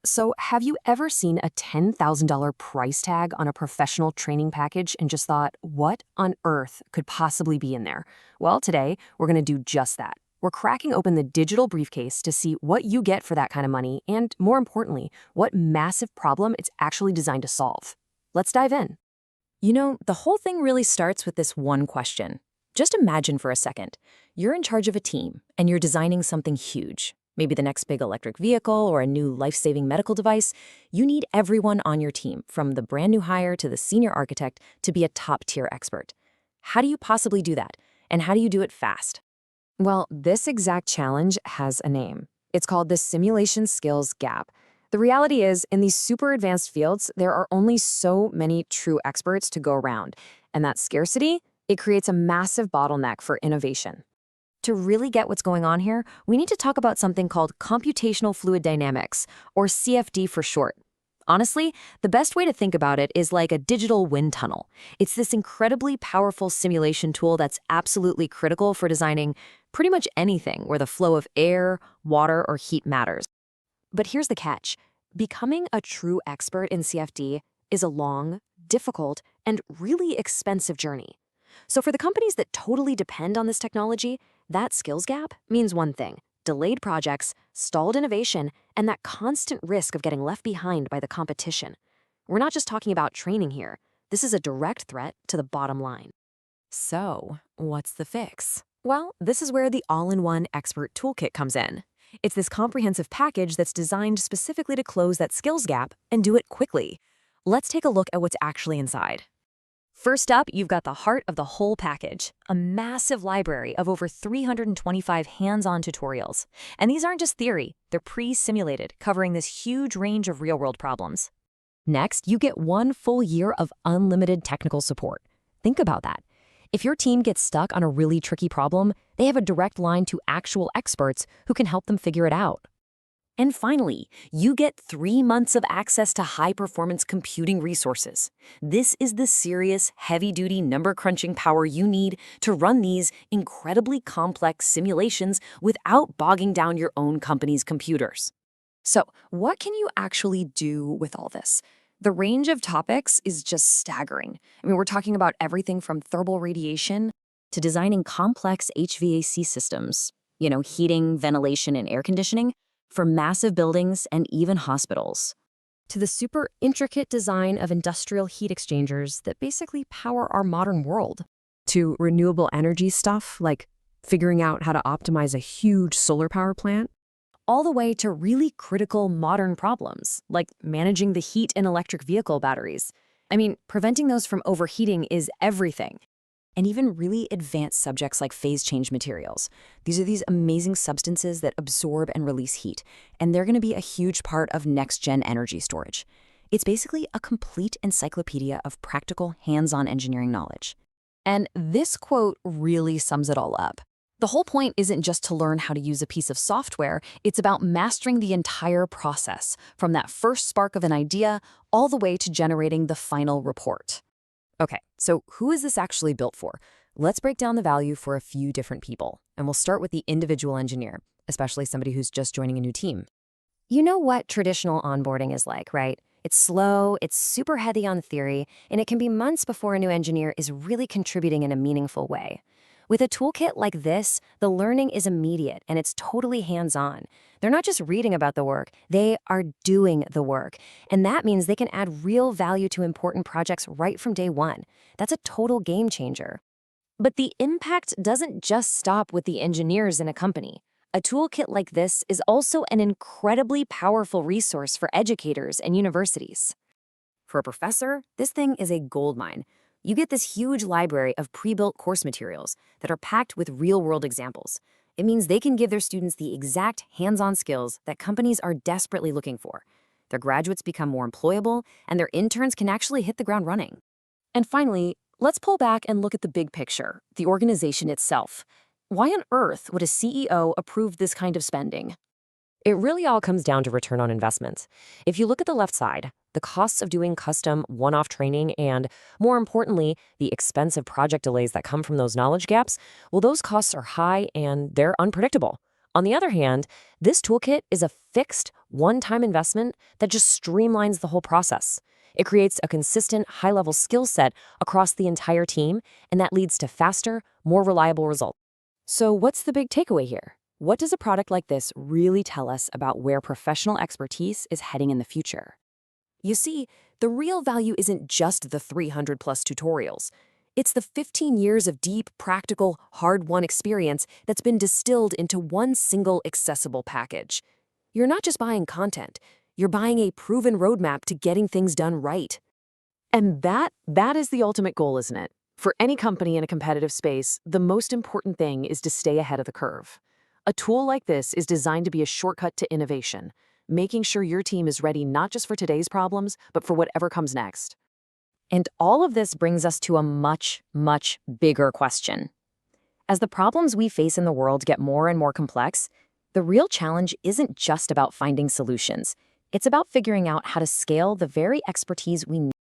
So, have you ever seen a $10,000 price tag on a professional training package and just thought, what on earth could possibly be in there? Well, today, we're going to do just that. We're cracking open the digital briefcase to see what you get for that kind of money and, more importantly, what massive problem it's actually designed to solve. Let's dive in. The whole thing really starts with this one question. Just imagine for a second, you're in charge of a team and you're designing something huge. Maybe the next big electric vehicle or a new life-saving medical device. You need everyone on your team, from the brand new hire to the senior architect, to be a top-tier expert. How do you possibly do that? And how do you do it fast? Well, this exact challenge has a name. It's called the simulation skills gap. The reality is, in these super advanced fields, there are only so many true experts to go around. And that scarcity, it creates a massive bottleneck for innovation. To really get what's going on here, we need to talk about something called computational fluid dynamics, or CFD for short. Honestly, the best way to think about it is like a digital wind tunnel. It's this incredibly powerful simulation tool that's absolutely critical for designing pretty much anything where the flow of air, water, or heat matters. But here's the catch. Becoming a true expert in CFD is a long, difficult, and really expensive journey. So for the companies that totally depend on this technology, that skills gap means one thing: delayed projects, stalled innovation, and that constant risk of getting left behind by the competition. We're not just talking about training here. This is a direct threat to the bottom line. So, what's the fix? Well, this is where the all-in-one expert toolkit comes in. It's this comprehensive package that's designed specifically to close that skills gap and do it quickly. Let's take a look at what's actually inside. First up, you've got the heart of the whole package, a massive library of over 325 hands-on tutorials. And these aren't just theory, they're pre-simulated, covering this huge range of real-world problems. Next, you get 1 full year of unlimited technical support. Think about that. If your team gets stuck on a really tricky problem, they have a direct line to actual experts who can help them figure it out. And finally, you get 3 months of access to high-performance computing resources. This is the serious, heavy-duty number-crunching power you need to run these incredibly complex simulations without bogging down your own company's computers. So, what can you actually do with all this? The range of topics is just staggering. We're talking about everything from thermal radiation to designing complex HVAC systems, heating, ventilation, and air conditioning, for massive buildings and even hospitals, to the super intricate design of industrial heat exchangers that basically power our modern world, to renewable energy stuff like figuring out how to optimize a huge solar power plant, all the way to really critical modern problems like managing the heat in electric vehicle batteries. Preventing those from overheating is everything. And even really advanced subjects like phase change materials. These are these amazing substances that absorb and release heat, and they're going to be a huge part of next-gen energy storage. It's basically a complete encyclopedia of practical, hands-on engineering knowledge. And this quote really sums it all up. The whole point isn't just to learn how to use a piece of software, it's about mastering the entire process, from that first spark of an idea all the way to generating the final report. Okay, so who is this actually built for? Let's break down the value for a few different people, and we'll start with the individual engineer, especially somebody who's just joining a new team. You know what traditional onboarding is like, right? It's slow, it's super heavy on theory, and it can be months before a new engineer is really contributing in a meaningful way. With a toolkit like this, the learning is immediate and it's totally hands-on. They're not just reading about the work, they are doing the work. And that means they can add real value to important projects right from day one. That's a total game changer. But the impact doesn't just stop with the engineers in a company. A toolkit like this is also an incredibly powerful resource for educators and universities. For a professor, this thing is a goldmine. You get this huge library of pre-built course materials that are packed with real-world examples. It means they can give their students the exact hands-on skills that companies are desperately looking for. Their graduates become more employable, and their interns can actually hit the ground running. And finally, let's pull back and look at the big picture, the organization itself. Why on earth would a CEO approve this kind of spending? It really all comes down to return on investment. If you look at the left side, the costs of doing custom, one-off training and, more importantly, the expensive project delays that come from those knowledge gaps, well, those costs are high and they're unpredictable. On the other hand, this toolkit is a fixed, one-time investment that just streamlines the whole process. It creates a consistent, high-level skill set across the entire team, and that leads to faster, more reliable results. So what's the big takeaway here? What does a product like this really tell us about where professional expertise is heading in the future? You see, the real value isn't just the 300-plus tutorials. It's the 15 years of deep, practical, hard-won experience that's been distilled into one single accessible package. You're not just buying content, you're buying a proven roadmap to getting things done right. And that is the ultimate goal, isn't it? For any company in a competitive space, the most important thing is to stay ahead of the curve. A tool like this is designed to be a shortcut to innovation, making sure your team is ready not just for today's problems, but for whatever comes next. And all of this brings us to a much, much bigger question. As the problems we face in the world get more and more complex, the real challenge isn't just about finding solutions. It's about figuring out how to scale the very expertise we need